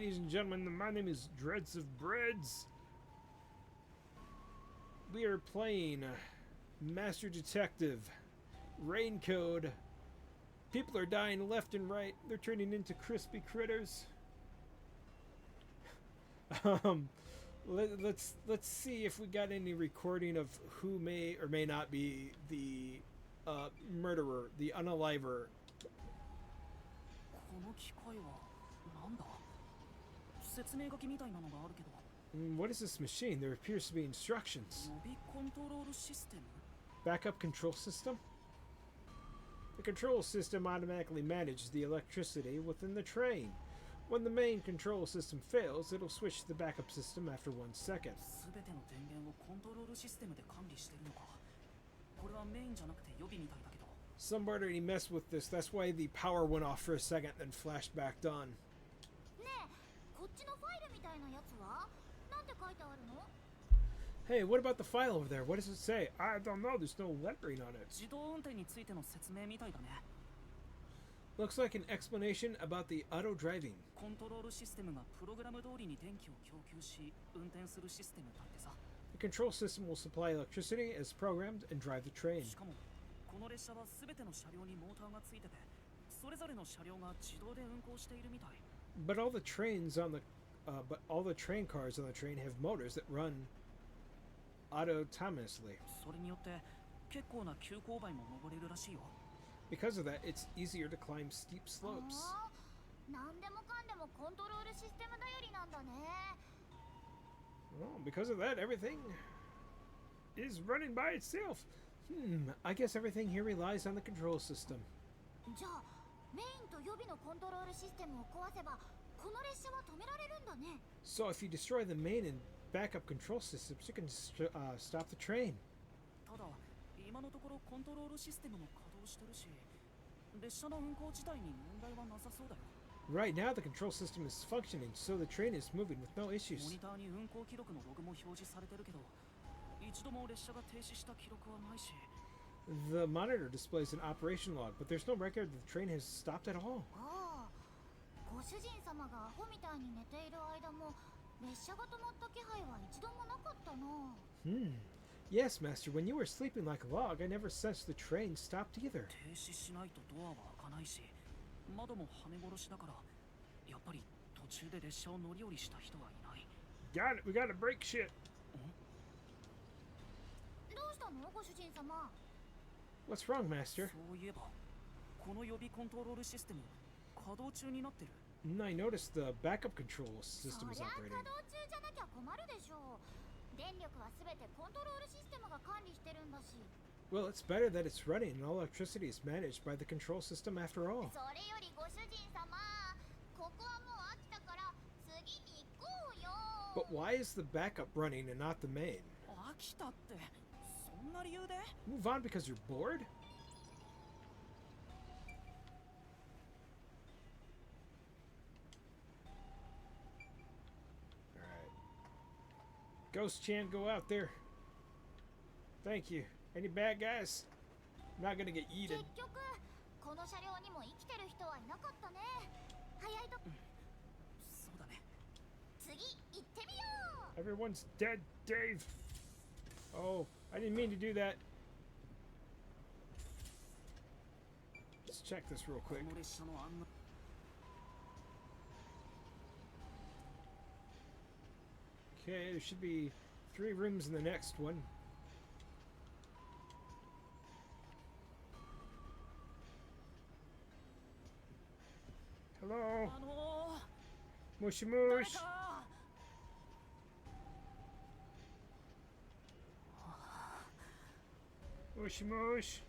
ladies and gentlemen, my name is Dreads of Breads. We are playing Master Detective, Rain Code. People are dying left and right. They're turning into crispy critters. Let's see if we got any recording of who may or may not be the murderer, the unaliver. What is this machine? There appears to be instructions. Backup control system? The control system automatically manages the electricity within the train. When the main control system fails, it'll switch to the backup system after 1 second. Somebody already messed with this. That's why the power went off for a second, then flashed back on. Hey, what about the file over there? What does it say? I don't know. There's no lettering on it. Looks like an explanation about the auto driving. The control system will supply electricity as programmed and drive the train. But all the trains on the all the train cars on the train have motors that run autonomously. Because of that, it's easier to climb steep slopes. Well, because of that, everything is running by itself. I guess everything here relies on the control system. So if you destroy the main and backup control systems, you can stop the train. Right now the control system is functioning, so the train is moving with no issues. The monitor displays an operation log, but there's no record that the train has stopped at all. Yes, Master, when you were sleeping like a log, I never sensed the train stopped either. Got it, we gotta break shit. What's wrong, Master? I noticed the backup control system is operating. Well, it's better that it's running and all electricity is managed by the control system after all. But why is the backup running and not the main? Move on because you're bored? Alright. Ghost Chan, go out there. Thank you. Any bad guys? I'm not gonna get yeeted. Everyone's dead, Dave. Oh, I didn't mean to do that. Let's check this real quick. Okay, there should be 3 rooms in the next one. Hello? Mushy mush. Mushy mush.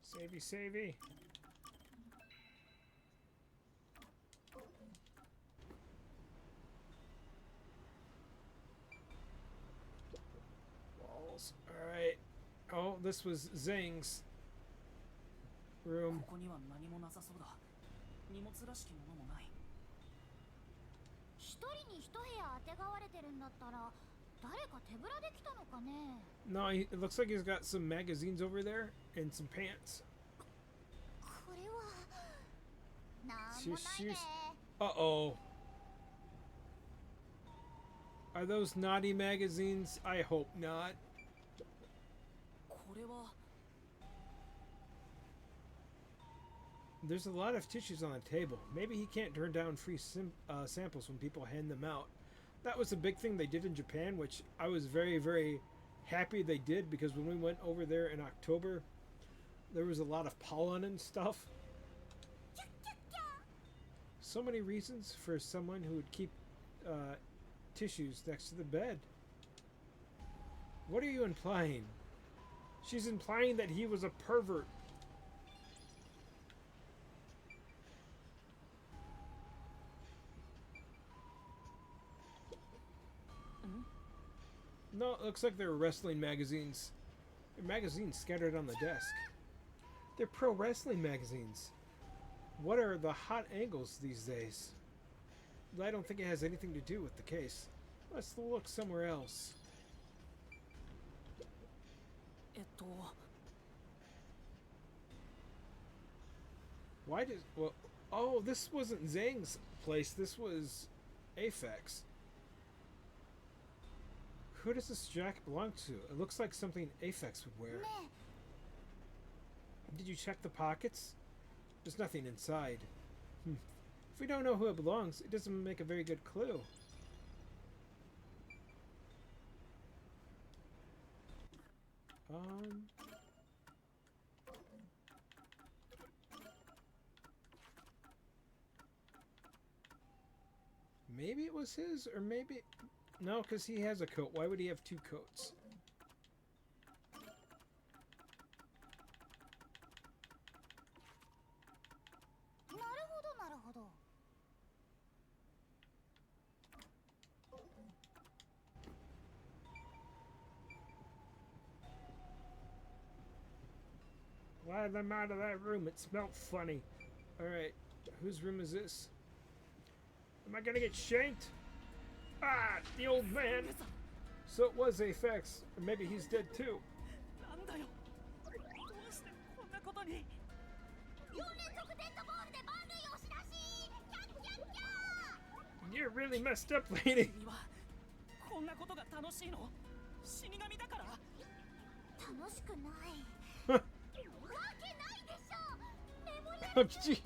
Savey, savey. Walls. Alright. Oh, this was Zing's room. No, it looks like he's got some magazines over there and some pants. She's uh-oh. Are those naughty magazines? I hope not. There's a lot of tissues on the table. Maybe he can't turn down free samples when people hand them out. That was a big thing they did in Japan, which I was very, very happy they did, because when we went over there in October, there was a lot of pollen and stuff. So many reasons for someone who would keep tissues next to the bed. What are you implying? She's implying that he was a pervert. No, it looks like they're wrestling magazines. They're magazines scattered on the desk. They're pro wrestling magazines. What are the hot angles these days? I don't think it has anything to do with the case. Let's look somewhere else. Why did... Well, oh, this wasn't Zhang's place. This was Aphex. Who does this jacket belong to? It looks like something Aphex would wear. Did you check the pockets? There's nothing inside. If we don't know who it belongs, it doesn't make a very good clue. Maybe it was his, or maybe... No, because he has a coat. Why would he have two coats? Why them out of that room? It smelled funny. Alright, whose room is this? Am I gonna get shanked? Ah, the old man! So it was Aphex, or maybe he's dead too. You're really messed up, lady. Oh, Jesus.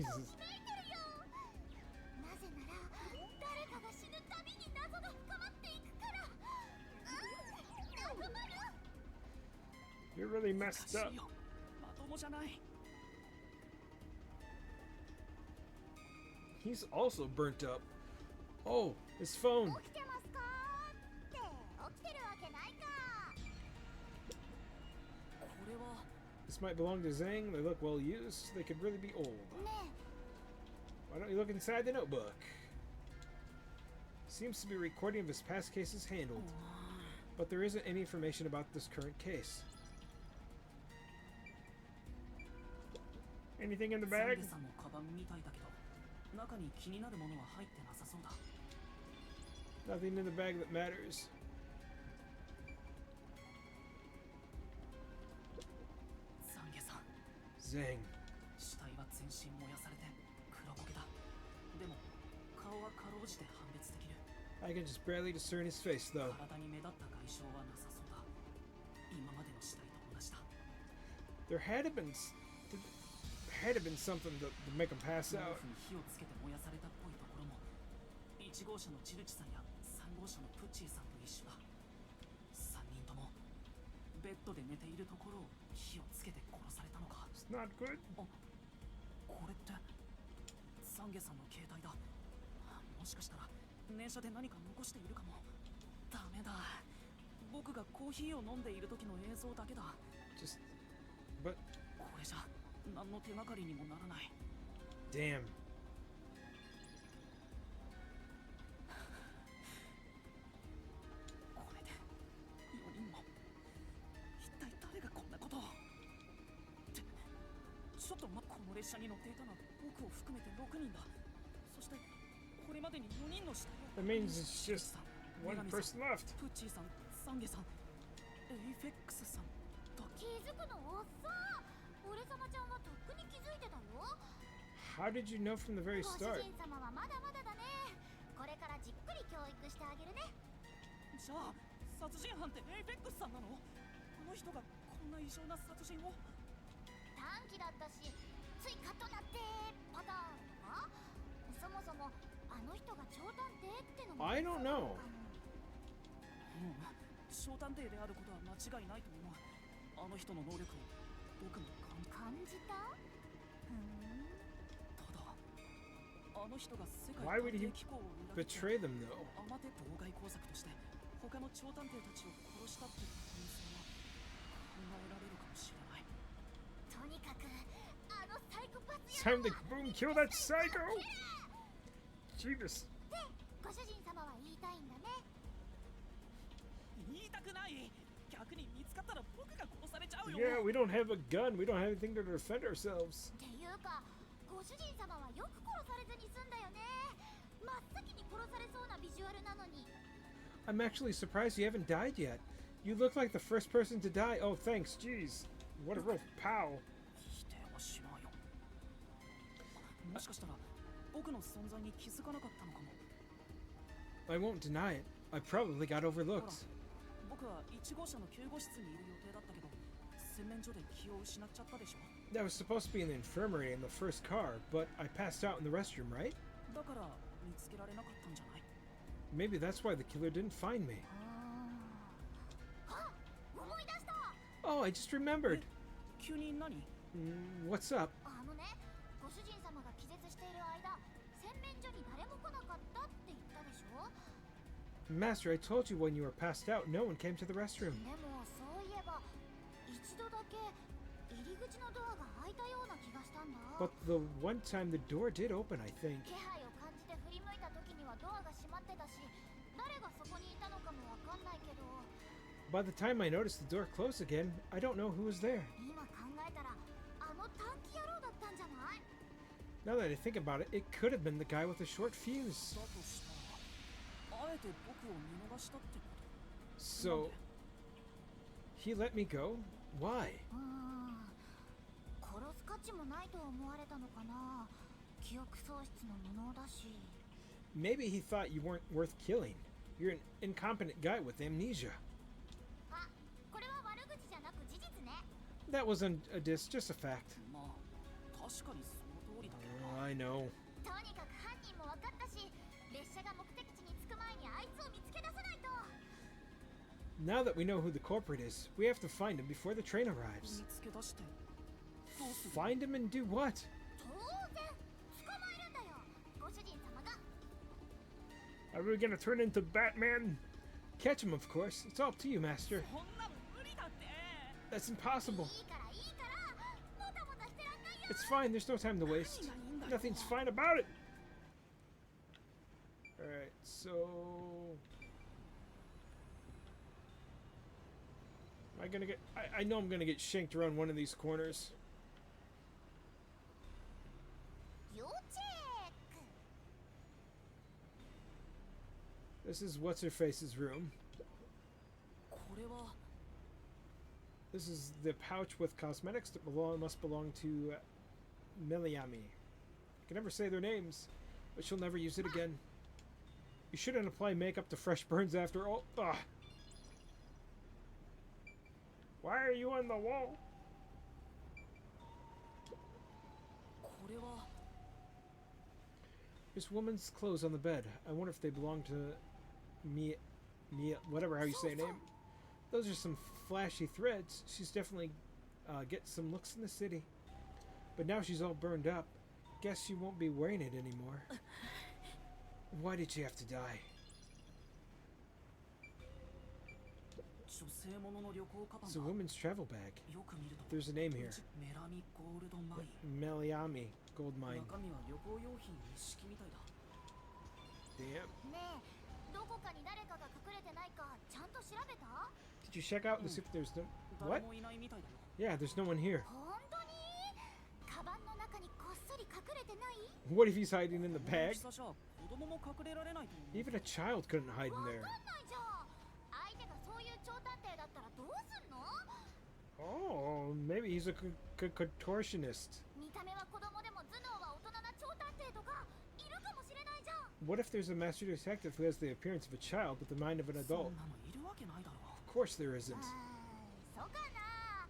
You're really messed up. He's also burnt up. Oh, his phone. This might belong to Zhang. They look well used. They could really be old. Why don't you look inside the notebook? Seems to be a recording of his past cases handled. But there isn't any information about this current case. Anything in the bag? Nothing in the bag that matters. Zhang. I can just barely discern his face, though. There had been something to make him pass out. It's not good. Just, but damn. That means it's just One person left. プッチーさん、サンゲさん、エイフェックスさんだっけ。気づくの遅っ。俺様ちゃんはとっくに気づいてたよ。 How did you know from the very ご主 start? 人様はまだまだだね。これからじっくり教育してあげるね。じゃあ殺人犯ってエイフェックスさんなの？あの人がこんな異常な殺人を。短期だったし、ついカッとなってパターンとか。そもそもあの人が超探偵ってのも I don't know. 小探偵であることは間違いないと思う。あの人の能力を僕も感じた。ただあの人が世界 Why would 探 he 偵機構を裏切って betray them though? 余って妨害工作として他の超探偵たちを殺したって可能性は考えられるかもしれない。とにかくあのサイコパス It's time to boom kill that psycho! Jesus. でご主人様は言いたいんだね。言いたくない。逆に見つかったら僕が殺されちゃうよ。 Yeah, we don't have a gun. We don't have anything to defend ourselves. っていうかご主人様はよく殺されずに済んだよね。真っ先に殺されそうなビジュアルなのに。 I'm actually surprised you haven't died yet. You look like the first person to die. Oh, thanks. Jeez. What a real pal. 否定はしないよ。もしかしたら僕の存在に気づかなかったのかも。 I won't deny it. I probably got overlooked. 僕は1号車の救護室にいる予定だったけど洗面所で気を失っちゃったでしょ。 That was supposed to be in the infirmary in the first car, but I passed out in the restroom, right? だから見つけられなかったんじゃない？ Maybe that's why the killer didn't find me. あ、思い出した。 Oh, I just remembered. 急に何？ What's up? あのね、ご主人様が気絶している間、洗面所に誰も来なかったって言ったでしょ。 Master, I told you when you were passed out, no one came to the restroom. でもそういえば一度だけ入り口のドアが開いたような気がしたんだ。 But the one time the door did open, I think. 気配を感じて振り向いた時にはドアが閉まってたし、誰がそこにいたのかもわかんないけど。 By the time I noticed the door close again, I don't know who was there. 今考えたらあの短期野郎だったんじゃない？ Now that I think about it, it could have been the guy with the short fuse. だとしたらあえて僕を見逃したってこと？ So, he let me go? Why? 殺す価値もないと思われたのかな。記憶喪失の無能だし。 Maybe he thought you weren't worth killing. You're an incompetent guy with amnesia. あ、これは悪口じゃなく事実ね。 That wasn't a diss, just a fact. まあ確かにその通りだけど。 I know. とにかく犯人も分かったし、列車が目的地に着く前にあいつを見つけ出さないと。 Now that we know who the culprit is, we have to find him before the train arrives. 見つけ出してどうする？ Find him and do what? 当然捕まえるんだよ、ご主人様が。 Are we gonna turn into Batman? Catch him, of course. It's all up to you, Master. こんなの無理だって。 That's impossible. いいからいいから、もたもたしてらんないよ。 It's fine, there's no time to waste. Nothing's fine about it. Alright, so... Am I gonna get... I know I'm gonna get shanked around one of these corners. 要チェック。 This is What's-Her-Face's room. これは This is the pouch with cosmetics that must belong to Miliami. I can never say their names, but she'll never use it again. You shouldn't apply makeup to fresh burns after all. Ugh. Why are you on the wall? これは There's woman's clothes on the bed. I wonder if they belong to Mia, whatever how you say her name. Those are some flashy threads. She's definitely getting some looks in the city. But now she's all burned up. Guess she won't be wearing it anymore. Why did she have to die? 女性ものの旅行カバン It's a だ。 woman's travel bag. よく見ると There's a name here. メラミゴールドマイン。 Miliami Gold Mine. 中身は旅行用品一式みたいだ。 Damn. ねえ、どこかに誰かが隠れてないかちゃんと調べた？ Did you check out to see if there's no... 誰 What? もいないみたいだよ。 Yeah, there's no one here. 本当に？カバンの中にこっそり隠れてない？ What if he's hiding in the この大 bag? きさじゃこ供も隠れられないと思う。 Even a child couldn't hide in わかん there. ないじゃん。相手がそういう超探偵だったらどうすんの？ Oh, maybe he's a contortionist. 見た目は子供でも頭脳は大人な超探偵とかいるかもしれないじゃん。 What if there's a master detective who has the appearance of a child but the mind of an そ adult? んなのいるわけないだろう。 Of course there isn't. そうかな。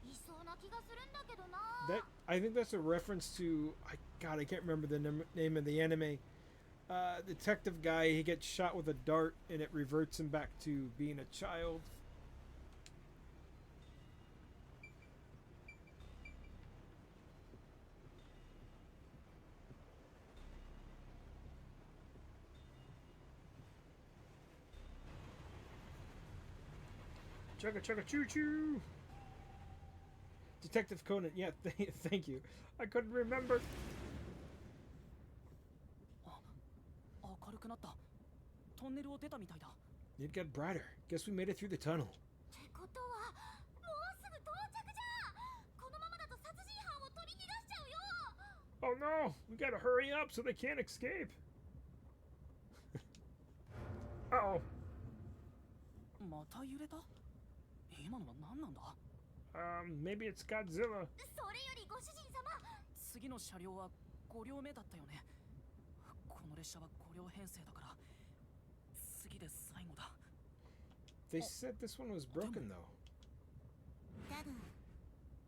いそうな気がするんだけどな。 That I think that's a reference to God, I can't remember the name of the anime. Detective guy, he gets shot with a dart and it reverts him back to being a child. Chugga chugga choo choo. Detective Conan, yeah, thank you. I couldn't remember. 明るくなった。トンネルを出たみたいだ。 It got brighter. Guess we made it through the tunnel. ってことはもうすぐ到着じゃん。このままだと殺人犯を取り逃がしちゃうよ。 Oh no! We gotta hurry up so they can't escape. Uh-oh. また揺れた？今のは何なんだ？ Maybe it's Godzilla. それよりご主人様。次の車両は5両目だったよね。この列車は5両編成だから次で最後だ。 They said this one was broken though. だが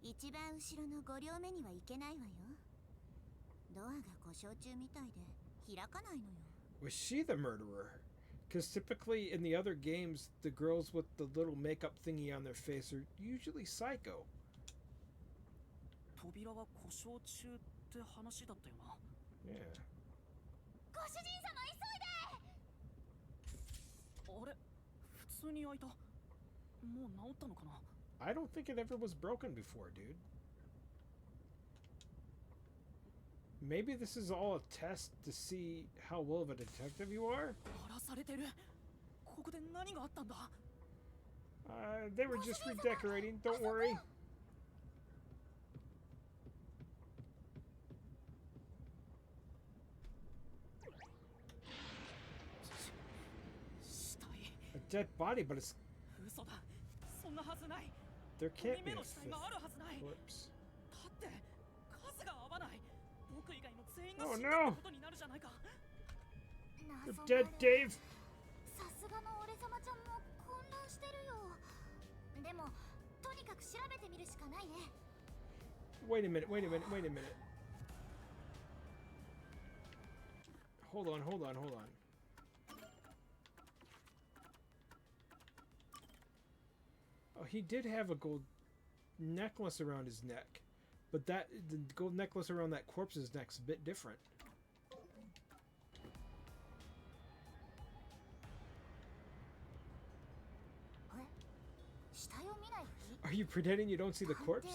一番後ろの5両目には行けないわよ。ドアが故障中みたいで開かないのよ。 Was she the murderer? Because typically in the other games, the girls with the little makeup thingy on their face are usually psycho. 扉は故障中って話だったよな。 Yeah. ご主人様急いで。あれ、普通に開いた。もう治ったのかな？ I don't think it ever was broken before, dude. Maybe this is all a test to see how well of a detective you are? 荒らされてる。ここで何があったんだ？ They were just redecorating, don't worry. 死体。 A dead body, but it's 嘘だ。そんなはずない。 there 2 can't 人 be 目 a の死体 fifth があるはずない。 corpse. だって数が合わない。僕以外の全員が Oh 死んだ no! ってことになるじゃないか。 You're dead, Dave! さすがの俺様ちゃんも混乱してるよ。でもとにかく調べてみるしかないね。 Wait a minute, wait a minute, wait a minute. Hold on, hold on, hold on. Oh, he did have a gold necklace around his neck. But the gold necklace around that corpse's neck's a bit different. Are you pretending you don't see the corpse?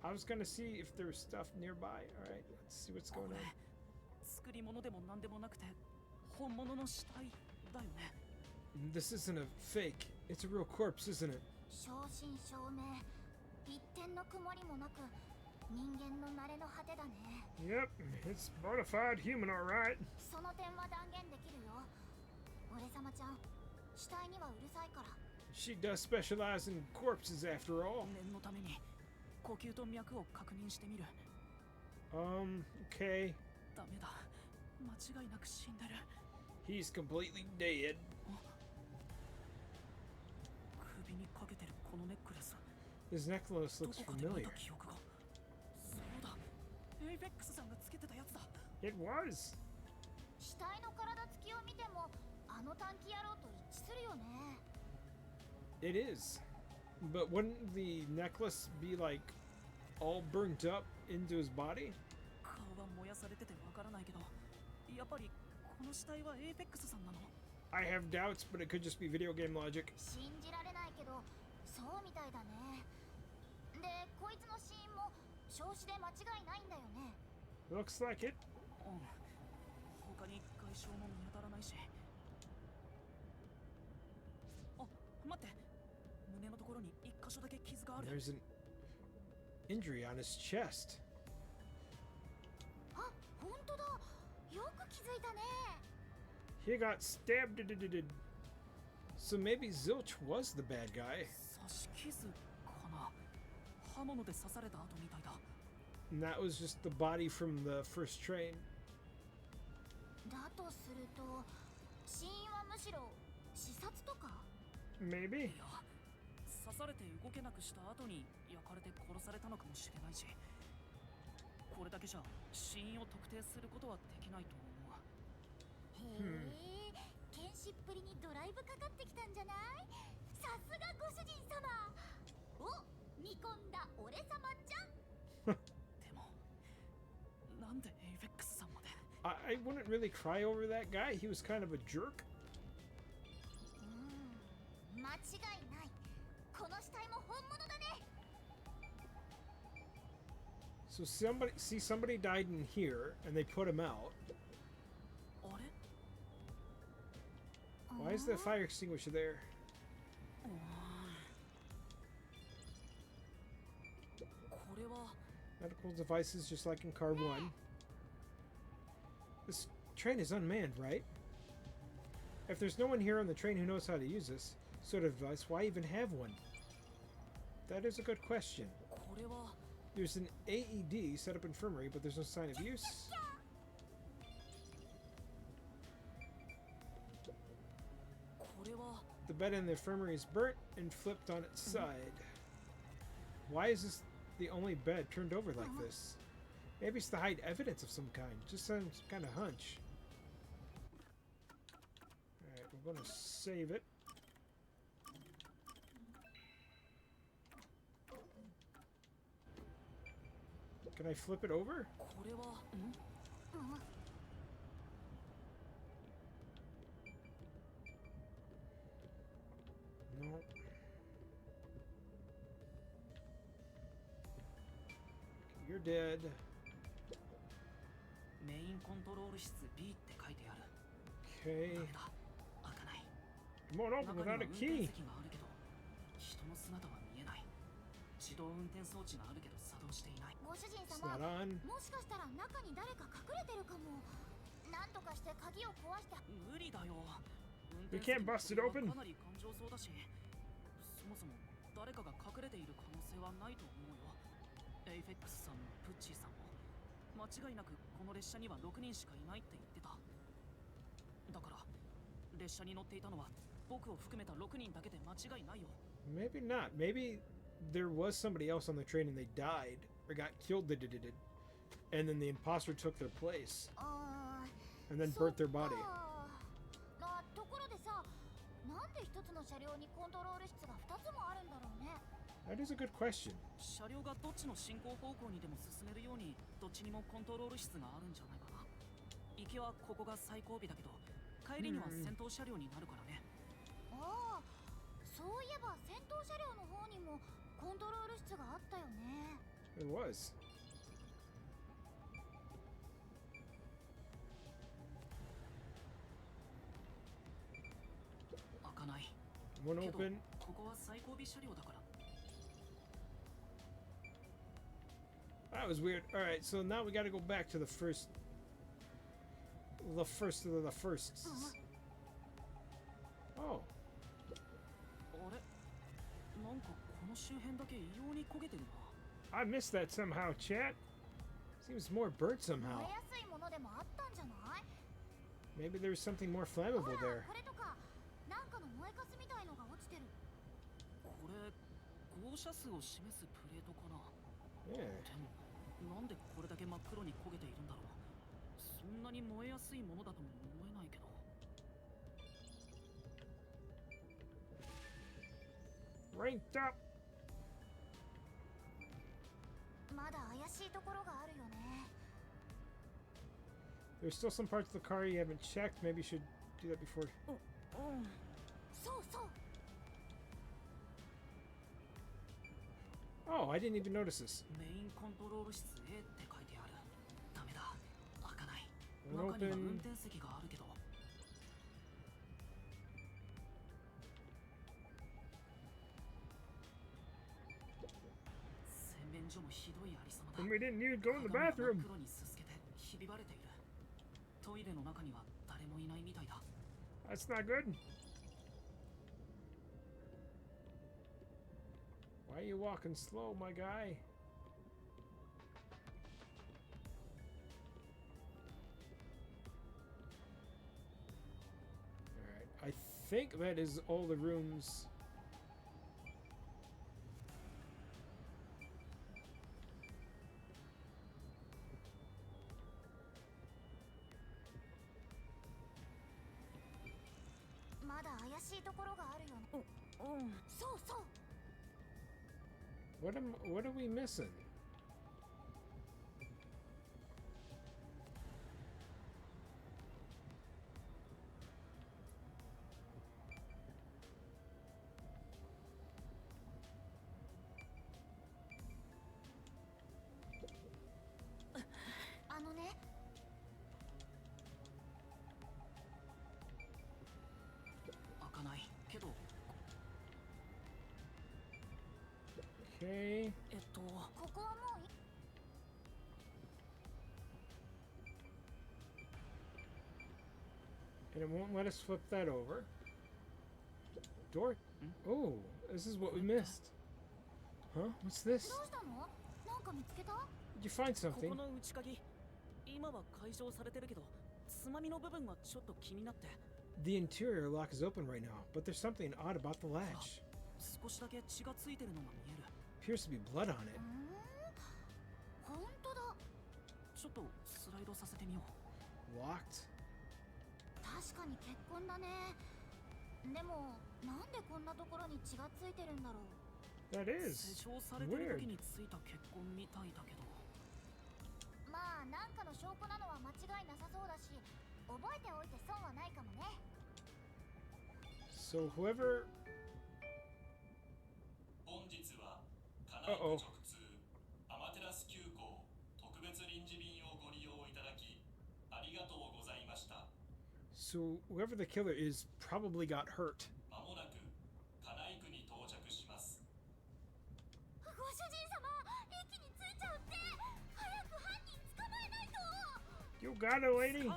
I was gonna see if there's stuff nearby. Alright, let's see what's going on. 作り物でも何でもなくて本物の死体だよね。 This isn't a fake. It's a real corpse, isn't it? 正真正銘、一点の曇りもなく人間の慣れの果てだね。 Yep, it's bona fide human, alright. その点は断言できるよ。俺様ちゃん、死体にはうるさいから。 She does specialize in corpses after all. 念のために呼吸と脈を確認してみる。 Okay. ダメだ。間違いなく死んでる。 He's completely dead. 首にかけてるこのネックレス。 His necklace ど looks こかで見 familiar. た記憶が。そうだ。エイベックスさんがつけてたやつだ。 It was. 死体の体つきを見てもあの短期野郎と一致するよね。 It is. But wouldn't the necklace be like all burnt up into his body? 顔は燃やされててわからないけど、やっぱりこの死体はエイペックスさんなの？ I have doubts, but it could just be video game logic. 信じられないけど、そうみたいだね。で、こいつの死因も焼死で間違いないんだよね。 Looks like it. うん。他に外傷も見当たらないし。あ、待って。胸のところに一箇所だけ傷がある。 There's an injury on his chest. よく気づいたね。 He got stabbed. So maybe Zilch was the bad guy. 刺し傷かな。刃物で刺された跡みたいだ。 And that was just the body from the first train. だとすると死因はむしろ刺殺とか？ Maybe. いや、刺されて動けなくした後に焼かれて殺されたのかもしれないし、これだけじゃ死因を特定することはできないと思う。へえ、剣士っぷりにドライブかかってきたんじゃない？さすがご主人様。お、見込んだ俺様じゃん。でも、なんでエイフェックスさんまで。 I wouldn't really cry over that guy. He was kind of a jerk. 間違いない。この死体も本物だね。 So somebody died in here, and they put him out. あれ？ Why is the fire extinguisher there? これは Medical devices, just like in car 1. This train is unmanned, right? If there's no one here on the train who knows how to use this sort of device, why even have one? That is a good question. これは There's an AED set up infirmary, but there's no sign of use. これは The bed in the infirmary is burnt and flipped on its side. Why is this the only bed turned over like this? Maybe it's to hide evidence of some kind. Just some kind of hunch. Alright, we're gonna save it. Can I flip it over? これはNo. You're dead. メインコントロール室 B って書いてある。 Okay. ダメだ。開かない。 Come on, 中 open には without 運 a 転 key. 席があるけど、人の姿は見えない。自動運転装置があるけど作動していない。ご主人 It's 様、 not on. もしかしたら中に誰か隠れてるかも。なんとかして鍵を壊して。無理だよ。 We can't bust it open. かなり頑丈そうだし、そもそも誰かが隠れている可能性はないと思うよ。エイフェックスさんもプッチーさんも間違いなくこの列車には6人しかいないって言ってた。だから列車に乗っていたのは僕を含めた6人だけで間違いないよ。 Maybe not. Maybe there was somebody else on the train and they died or got killed. And then the imposter took their place うーん。 and then burnt their body. まあ、ところでさ、なんで一つの車両にコントロール室が2つもあるんだろうね。 That is a good question. 車両がどっちの進行方向にでも進めるようにどっちにもコントロール室があるんじゃないかな。行きはここが最後尾だけど帰りには先頭車両になるからね。ああ、そういえば先頭車両の方にもコントロール室があったよね。 It was. 開かない。 One けど open. ここは最後尾車両だから。 That was weird. All right, so now we got to go back to the first of the firsts. Oh, あれ、なんかこの周辺だけ異様に焦げてるな。 I missed that somehow, chat. Seems more burnt 燃 somehow. えやすいものでもあったんじゃない？ Maybe there's something more ほ flammable ら、 there. これとか、なんかの燃えかすみたいのが落ちてる。これ号車数を示すプレートかな。 Yeah. でもなんでこれだけ真っ黒に焦げているんだろう。そんなに燃えやすいものだとも思えないけど。 Ranked up. まだ怪しいところがあるよね。 There's still some parts of the car you haven't checked. Maybe you should do that before. そうそう。 Oh, I didn't even notice this. メインコントロール室 A って書いてある。ダメだ。開かない。 Open. 中には運転席があるけど。洗面所もひどいありさまだ。 And we didn't even go in the 鏡が真っ bathroom. 黒にすすけてひび割れている。トイレの中には誰もいないみたいだ。 That's not good. Why are you walking slow, my guy? Alright, I think that is all the rooms. What are we missing? Okay. And it won't let us flip that over. Door. Oh, this is what we missed. Huh? What's this? Did you find something? The interior lock is open right now, but there's something odd about the latch. Appears to be blood on it. Locked? That is weird. So whoever... Uh-oh. So whoever the killer is probably got hurt. You got it, lady.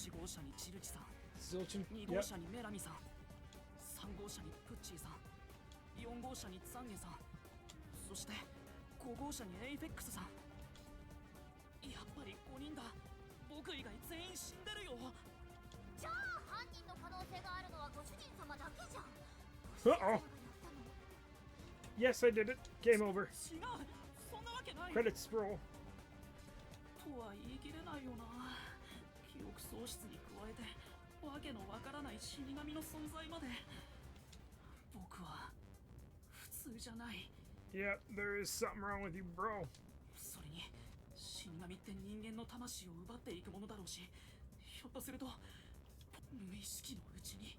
1号車にチルチさん、 Zilchin. 2号車にメラミさん、3号車にプッチーさん、4号車にツァンゲさん、そして5号車にエイフェックスさん。やっぱり5人だ。僕以外全員死んでるよ。じゃあ犯人の可能性があるのはご主人様だけじゃん。 Uh-oh. Yes, I did it. Game over. 違う、そんなわけない。 Credits roll. とは言い切れないよな。記憶喪失に加えてわけのわからない死神の存在まで。僕は普通じゃない。 Yeah, there is something wrong with you, bro. それに死神って人間の魂を奪っていくものだろうし、ひょっとすると無意識のうちに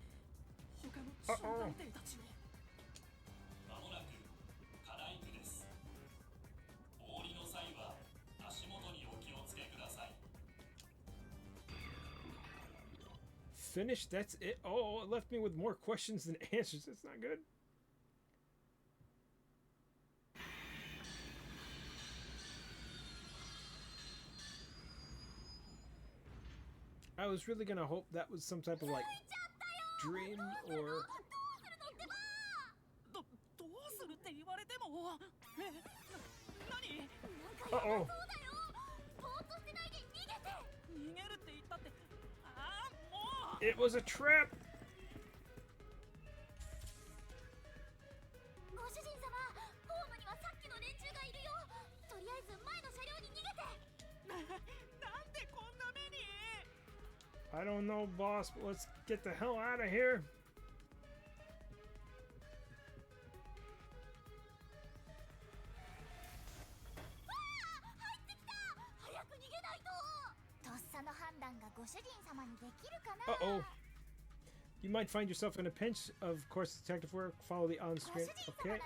他の超探偵たちを。まもなく課題区です。お降りの際は足元にお気をつけください。 Finished? That's it? Oh, it left me with more questions than answers. That's not good. I was really gonna hope that was some type of like dream or... どうするって言われても。何？ Uh-oh. 逃げるって言ったって。ああ、もう。 It was a trap! ご主人様、ホームにはさっきの連中がいるよ。とりあえず前の車両に逃げて。なんでこんな目に。 I don't know, boss, but let's get the hell out of here. 入ってきた。早く逃げないと。とっさの判断がご主人様にできるかな。 Uh-oh. You might find yourself in a pinch. Of course, detective work. Follow the on-screen. Okay.